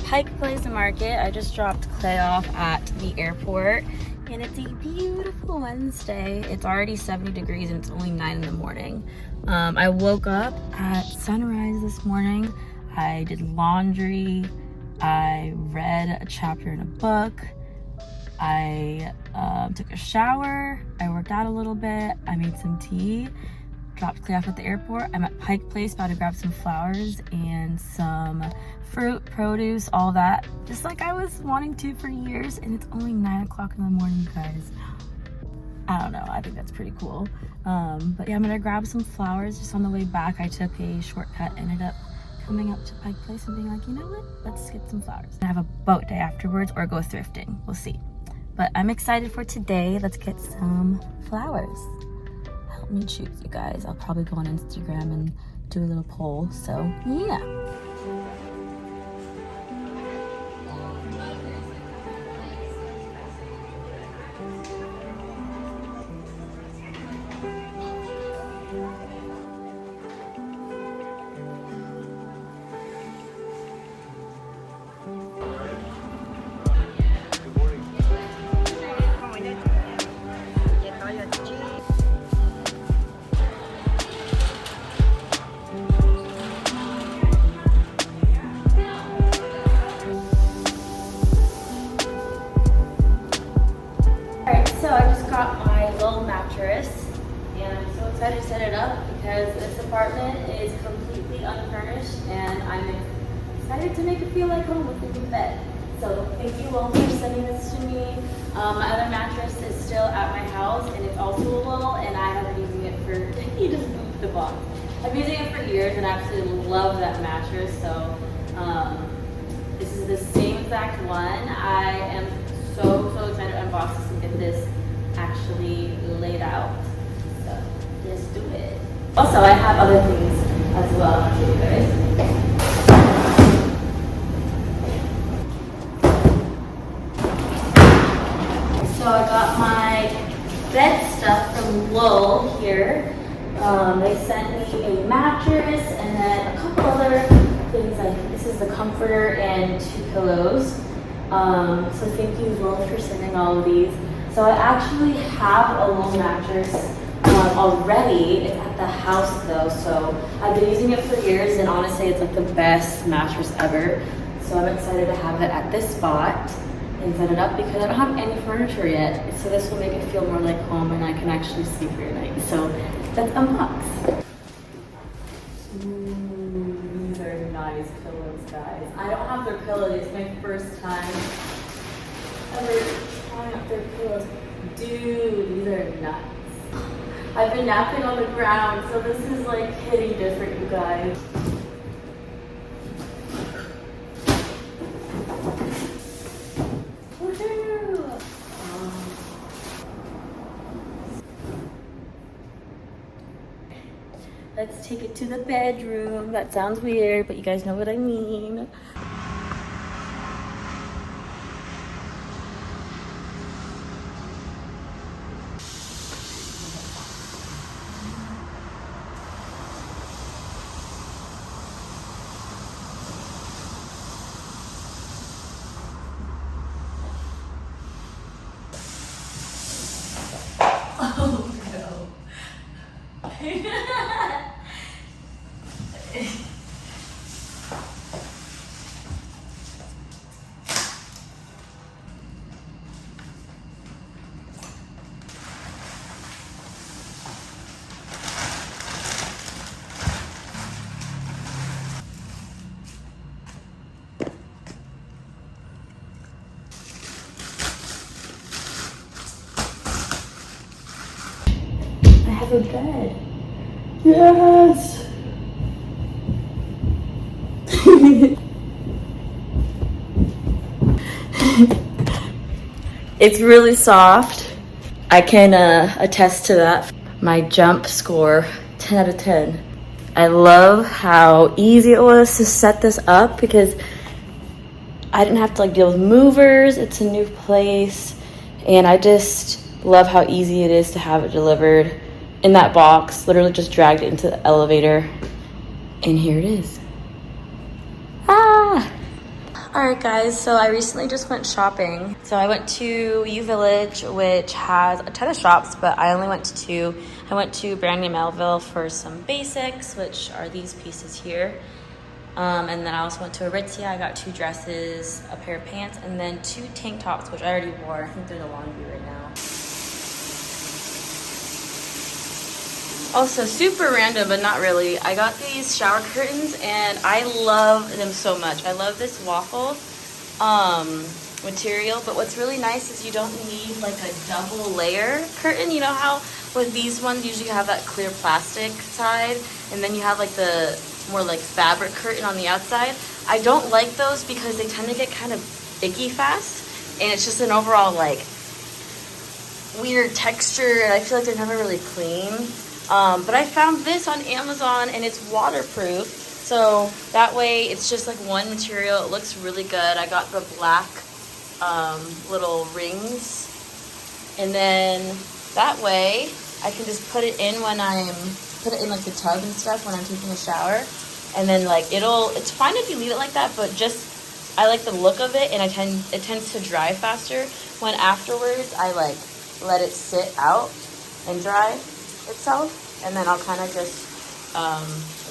Pike Place Market. I just dropped Clay off at the airport and it's a beautiful Wednesday. It's already 70 degrees and it's only 9 in the morning. I woke up at sunrise this morning. I did laundry. I read a chapter in a book. I took a shower. I worked out a little bit. I made some tea. Dropped Clay off at the airport. I'm at Pike Place about to grab some flowers and some fruit, produce, all that. Just like I was wanting to for years, and it's only 9 o'clock in the morning, guys. I don't know, I think that's pretty cool. But yeah, I'm gonna grab some flowers. Just on the way back, I took a shortcut, ended up coming up to Pike Place and being like, you know what, let's get some flowers. I have a boat day afterwards or go thrifting, we'll see. But I'm excited for today. Let's get some flowers. Help me choose, you guys. I'll probably go on Instagram and do a little poll, so yeah. So I just got my little mattress and I'm so excited to set it up because this apartment is completely unfurnished and I'm excited to make it feel like home with a new bed. So thank you all for sending this to me. My other mattress is still at my house and it's also a little, and I have been using it for, you just moved the box. I've been using it for years and I absolutely love that mattress. So this is the same exact one. I am so excited to unbox this and get this actually laid out. So let's do it. Also, I have other things as well I'll show you guys. So I got my bed stuff from Lowell here. They sent me a mattress and then a couple other things. Like this is the comforter and 2 pillows. So thank you, Lowell, for sending all of these. So I actually have a Lowell mattress already. It's at the house though, so I've been using it for years and honestly it's like the best mattress ever. So I'm excited to have it at this spot and set it up because I don't have any furniture yet. So this will make it feel more like home and I can actually sleep here tonight. So let's unbox. These are nice pillows, guys. I don't have their pillows. It's my first time ever trying out their pillows. Dude, these are nuts. I've been napping on the ground, so this is like hitting different, you guys. Woohoo! Let's take it to the bedroom. That sounds weird, but you guys know what I mean. Oh no. I have a bed. Yes! It's really soft. I can attest to that. My jump score, 10 out of 10. I love how easy it was to set this up because I didn't have to like deal with movers. It's a new place. And I just love how easy it is to have it delivered in that box. Literally just dragged it into the elevator. And here it is. Alright guys, so I recently just went shopping. So I went to U Village, which has a ton of shops, but I only went to two. I went to Brandy Melville for some basics, which are these pieces here. And then I also went to Aritzia. I got 2 dresses, a pair of pants, and then 2 tank tops, which I already wore. I think they're in the laundry right now. Also, super random, but not really. I got these shower curtains, and I love them so much. I love this waffle material, but what's really nice is you don't need like a double layer curtain. You know how with these ones, usually you have that clear plastic side, and then you have like the more like fabric curtain on the outside. I don't like those because they tend to get kind of icky fast, and it's just an overall like weird texture, and I feel like they're never really clean. But I found this on Amazon, and it's waterproof, so that way it's just like one material. It looks really good. I got the black little rings, and then that way I can just put it in when put it in like the tub and stuff when I'm taking a shower, and then like it's fine if you leave it like that, but just I like the look of it, and it tends to dry faster when afterwards I like let it sit out and dry itself, and then I'll kind of just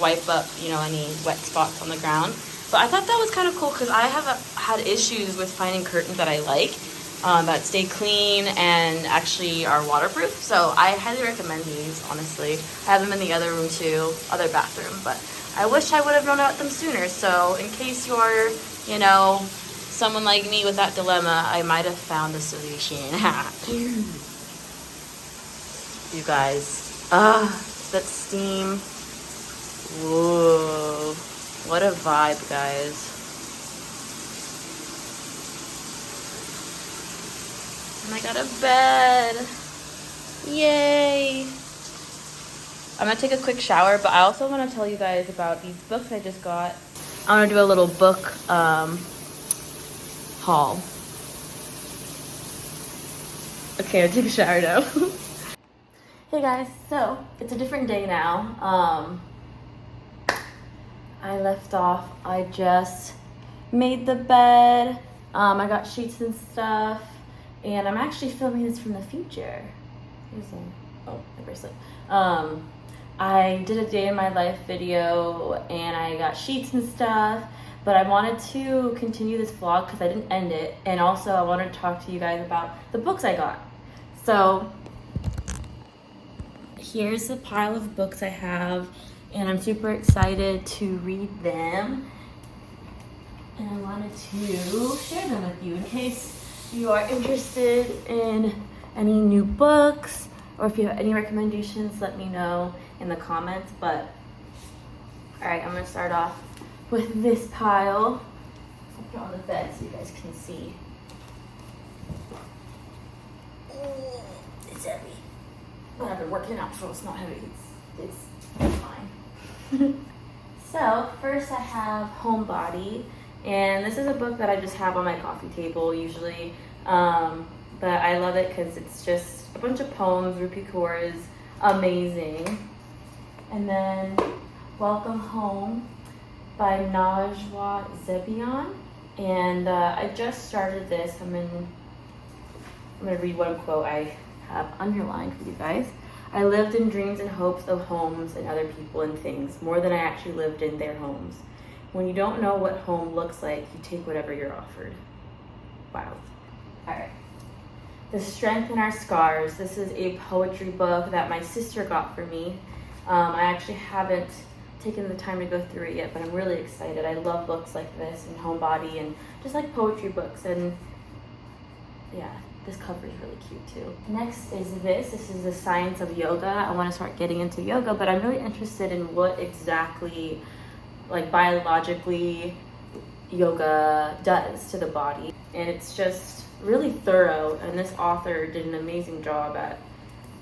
wipe up, you know, any wet spots on the ground. But I thought that was kind of cool because I have had issues with finding curtains that I like that stay clean and actually are waterproof. So I highly recommend these, honestly. I have them in the other room too, other bathroom, but I wish I would have known about them sooner. So in case you're, you know, someone like me with that dilemma, I might have found a solution. You guys. That steam. Whoa. What a vibe, guys. And I got a bed. Yay. I'm gonna take a quick shower, but I also want to tell you guys about these books I just got. I want to do a little book haul. Okay, I'll take a shower now. Hey guys, so it's a different day now. I left off, I just made the bed, I got sheets and stuff, and I'm actually filming this from the future. Oh, my bracelet. I did a day in my life video, and I got sheets and stuff, but I wanted to continue this vlog because I didn't end it, and also I wanted to talk to you guys about the books I got. So here's the pile of books I have, and I'm super excited to read them. And I wanted to share them with you in case you are interested in any new books, or if you have any recommendations, let me know in the comments. But all right, I'm gonna start off with this pile. I'll put it on the bed so you guys can see. It's heavy. But I've been working out, so it's not heavy. It's fine. So first I have Homebody, and this is a book that I just have on my coffee table usually, but I love it because it's just a bunch of poems. Rupi Kaur is amazing. And then Welcome Home by Najwa Zebian, and I just started this. I'm gonna read one quote I have underlined for you guys. I lived in dreams and hopes of homes and other people and things more than I actually lived in their homes. When you don't know what home looks like, you take whatever you're offered. Wow. All right. The Strength in Our Scars. This is a poetry book that my sister got for me. I actually haven't taken the time to go through it yet, but I'm really excited. I love books like this and Homebody and just like poetry books, and yeah. This cover is really cute too. Next is this. This is The Science of Yoga. I want to start getting into yoga, but I'm really interested in what exactly, like biologically, yoga does to the body. And it's just really thorough, and this author did an amazing job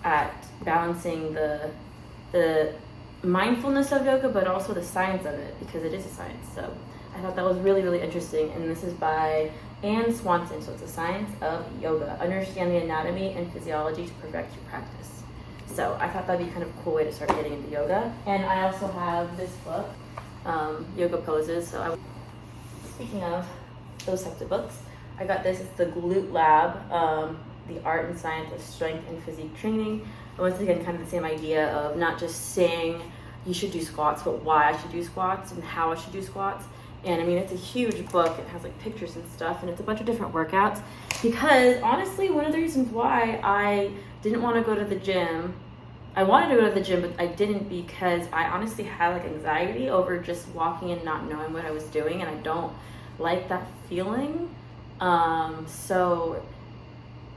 at balancing the mindfulness of yoga, but also the science of it, because it is a science. So I thought that was really, really interesting. And this is by Anne Swanson. So it's The Science of Yoga. Understand the anatomy and physiology to perfect your practice. So I thought that'd be kind of a cool way to start getting into yoga. And I also have this book, Yoga Poses. So speaking of those types of books. I got this, it's the Glute Lab, the art and science of strength and physique training. Once again, kind of the same idea of not just saying you should do squats, but why I should do squats and how I should do squats. And I mean, it's a huge book. It has like pictures and stuff, and it's a bunch of different workouts. Because honestly, one of the reasons why I didn't want to go to the gym, I wanted to go to the gym, but I didn't, because I honestly had like anxiety over just walking and not knowing what I was doing, and I don't like that feeling. So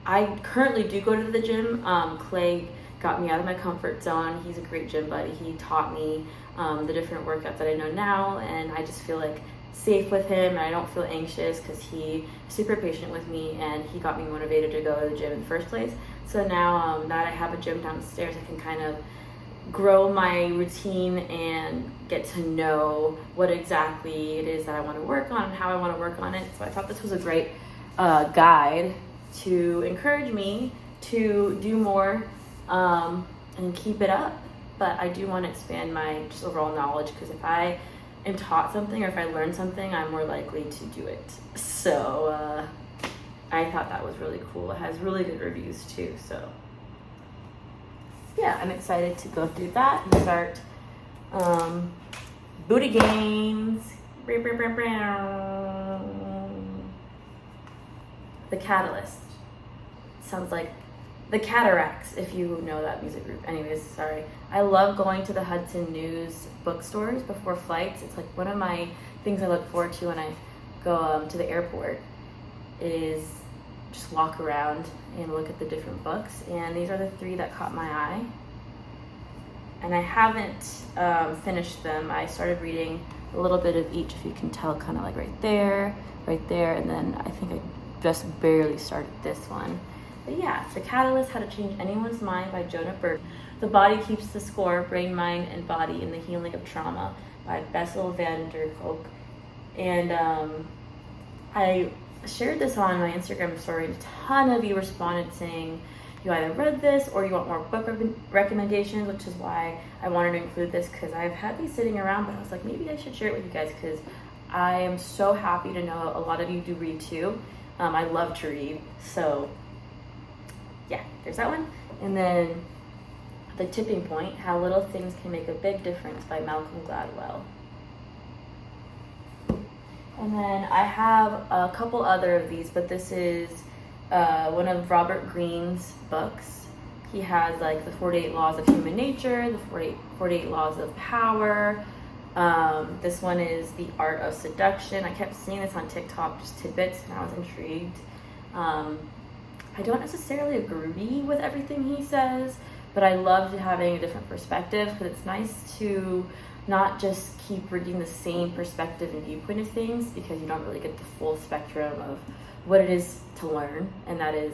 I currently do go to the gym. Clay got me out of my comfort zone. He's a great gym buddy. He taught me the different workouts that I know now, and I just feel like safe with him, and I don't feel anxious because he's super patient with me, and he got me motivated to go to the gym in the first place. So now that I have a gym downstairs, I can kind of grow my routine and get to know what exactly it is that I want to work on and how I want to work on it. So I thought this was a great guide to encourage me to do more and keep it up. But I do want to expand my just overall knowledge, because if I am taught something or if I learn something, I'm more likely to do it. So I thought that was really cool. It has really good reviews too. So yeah, I'm excited to go through that and start booty gains. The Catalyst. Sounds like the Cataracts, if you know that music group. Anyways, sorry. I love going to the Hudson News bookstores before flights. It's like one of my things I look forward to when I go to the airport, is just walk around and look at the different books. And these are the 3 that caught my eye. And I haven't finished them. I started reading a little bit of each, if you can tell, kind of like right there, and then I think I just barely started this one. But yeah, The Catalyst, How to Change Anyone's Mind by Jonah Berg. The Body Keeps the Score, Brain, Mind, and Body in the Healing of Trauma by Bessel van der Kolk. And I shared this on my Instagram story, and a ton of you responded saying you either read this or you want more book recommendations, which is why I wanted to include this, because I've had these sitting around, but I was like, maybe I should share it with you guys, because I am so happy to know a lot of you do read too. I love to read, so yeah, there's that one. And then The Tipping Point, How Little Things Can Make a Big Difference by Malcolm Gladwell. And then I have a couple other of these, but this is one of Robert Greene's books. He has like the 48 Laws of Human Nature, the 48 Laws of Power. This one is The Art of Seduction. I kept seeing this on TikTok, just tidbits, and I was intrigued. I don't necessarily agree with everything he says, but I love having a different perspective, because it's nice to not just keep reading the same perspective and viewpoint of things, because you don't really get the full spectrum of what it is to learn, and that is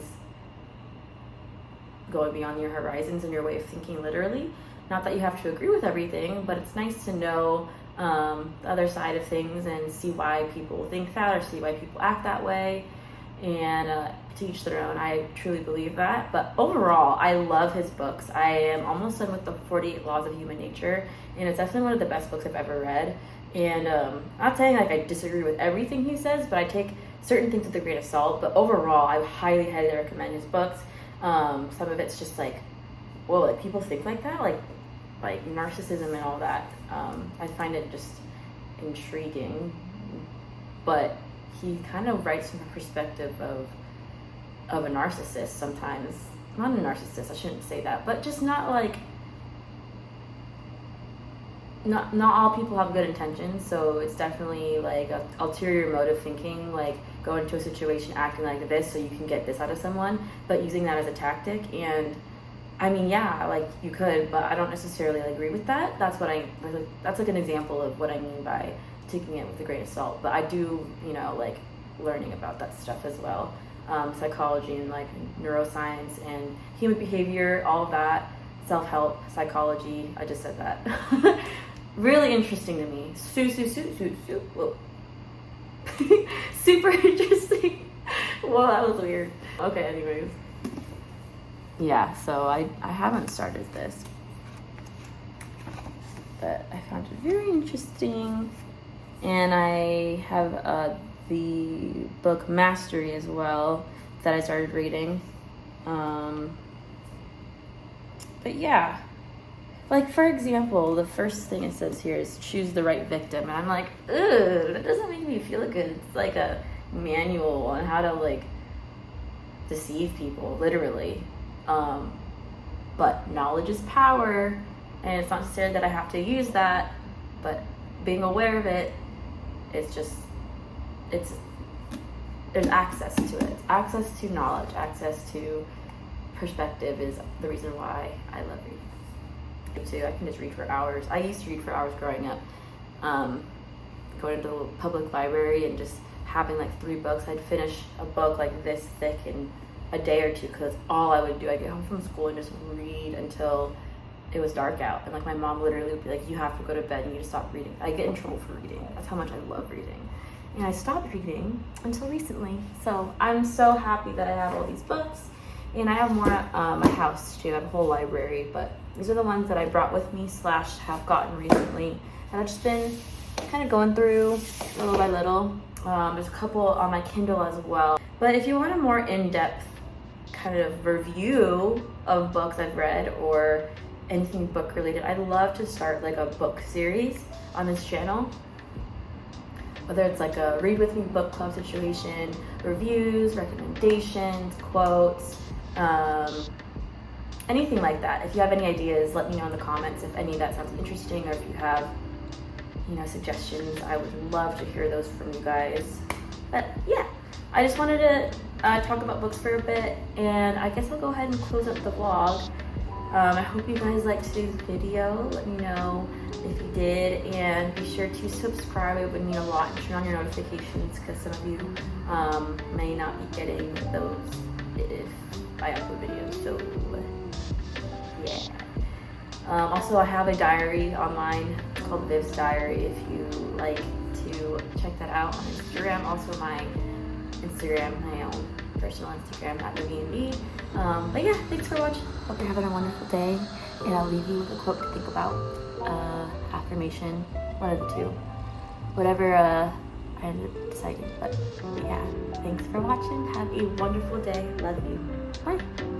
going beyond your horizons and your way of thinking, literally. Not that you have to agree with everything, but it's nice to know the other side of things and see why people think that, or see why people act that way, and to each their own. I truly believe that. But overall, I love his books. I am almost done with the 48 Laws of Human Nature, and it's definitely one of the best books I've ever read. And not saying like I disagree with everything he says, but I take certain things with a grain of salt. But overall, I highly recommend his books. Some of it's just like, whoa, like people think like that, like narcissism and all that. I find it just intriguing, but he kind of writes from the perspective of a narcissist sometimes. Not a narcissist, I shouldn't say that, but just not like, not all people have good intentions. So it's definitely like a ulterior motive thinking, like go into a situation acting like this so you can get this out of someone, but using that as a tactic. And I mean, yeah, like you could, but I don't necessarily agree with that. That's like an example of what I mean by taking it with a grain of salt. But I do, like learning about that stuff as well. Psychology and like neuroscience and human behavior, all of that, self-help, psychology. I just said that. Really interesting to me. Whoa. Super interesting. Well, that was weird. Okay, anyways. Yeah, so I haven't started this, but I found it very interesting. And I have the book mastery as well that I started reading. But yeah, like for example, the first thing it says here is choose the right victim, and I'm like, ugh, that doesn't make me feel good. It's like a manual on how to like deceive people, literally. But knowledge is power, and it's not necessarily that I have to use that, but being aware of it, there's access to it. Access to knowledge, access to perspective is the reason why I love reading. Too, I can just read for hours. I used to read for hours growing up. Going to the public library and just having like 3 books. I'd finish a book like this thick in a day or two, because all I would do, I'd get home from school and just read until it was dark out. And like my mom literally would be like, you have to go to bed, and you need to stop reading. I get in trouble for reading. That's how much I love reading. And I stopped reading until recently. So I'm so happy that I have all these books. And I have more at my house too. I have a whole library, but these are the ones that I brought with me / have gotten recently. And I've just been kind of going through little by little. There's a couple on my Kindle as well. But if you want a more in-depth kind of review of books I've read or anything book related, I'd love to start like a book series on this channel. Whether it's like a read with me book club situation, reviews, recommendations, quotes, anything like that. If you have any ideas, let me know in the comments if any of that sounds interesting, or if you have, suggestions. I would love to hear those from you guys. But yeah, I just wanted to talk about books for a bit, and I guess I'll go ahead and close up the vlog. I hope you guys liked today's video. Let me know if you did, and be sure to subscribe. It would mean a lot, and turn on your notifications, because some of you may not be getting those if I upload videos. So yeah. Also, I have a diary online. It's called Viv's Diary, if you like to check that out on Instagram. Also my Instagram, my own personal Instagram at @VivianB. But yeah, thanks for watching. Hope you're having a wonderful day, and I'll leave you with a quote to think about, affirmation, one of the two, whatever I ended up deciding. But yeah, thanks for watching. Have a wonderful day. Love you. Bye.